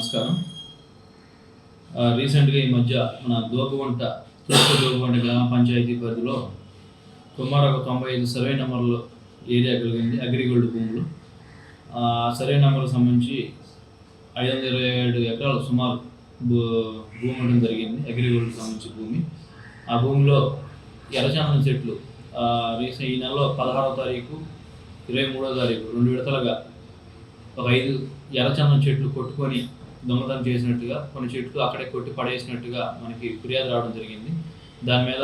నమస్కారం. రీసెంట్గా ఈ మధ్య మన దోగువంట గ్రామ పంచాయతీ పరిధిలో సుమారు ఒక 95 సర్వే నెంబర్లు ఏరియా కలిగింది అగ్రిగోల్డ్ భూములు. సర్వే నెంబర్కి సంబంధించి 527 ఎకరాలు సుమారు భూమి ఉండడం జరిగింది. అగ్రిగోల్డ్కి సంబంధించి భూమి. ఆ భూమిలో ఎర్రచందనం చెట్లు ఈ నెలలో 16వ తారీఖు 23వ తారీఖు 2 విడతలుగా ఒక 5 ఎర్రచందనం చెట్లు కొట్టుకొని దొంగతనం చేసినట్టుగా, కొన్ని చెట్లు అక్కడే కొట్టి పడేసినట్టుగా మనకి ఫిర్యాదు రావడం జరిగింది. దాని మీద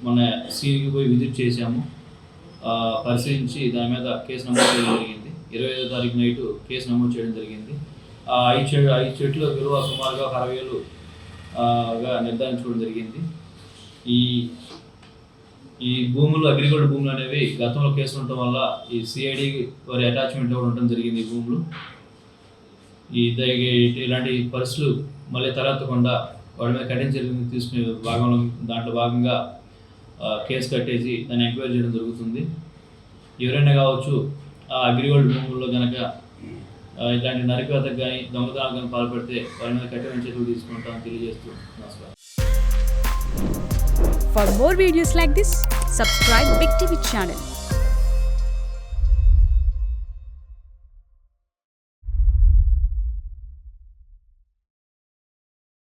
మన సీన్కి పోయి విజిట్ చేశాము. పరిశీలించి దాని మీద కేసు నమోదు చేయడం జరిగింది. 25వ తారీఖు నైటు కేసు నమోదు చేయడం జరిగింది. 5 చెట్లు విలువ సుమారుగా 60,000గా నిర్ధారించుకోవడం జరిగింది. ఈ భూములు అగ్రిగోల్డ్ భూములు అనేవి గతంలో కేసులు ఉండటం వల్ల ఈ సిఐడి వారి అటాచ్మెంట్ కూడా ఉండటం జరిగింది. ఈ భూములు ఇలాంటి పరిస్థితులు మళ్ళీ తలెత్తకుండా వాడి మీద కఠిన చర్యలు తీసుకునే దాంట్లో భాగంగా కేసు కట్టేసి దాన్ని ఎంక్వైరీ చేయడం జరుగుతుంది. ఎవరైనా కావచ్చు ఆ అగ్రిగోల్డ్ భూముల్లో కనుక ఇలాంటి నరికివేతకు కానీ దొంగతనాలకు కానీ పాల్పడితే వారి మీద కఠిన చర్యలు తీసుకుంటామని తెలియజేస్తూ నమస్కారం. For more videos like this, subscribe Big TV channel.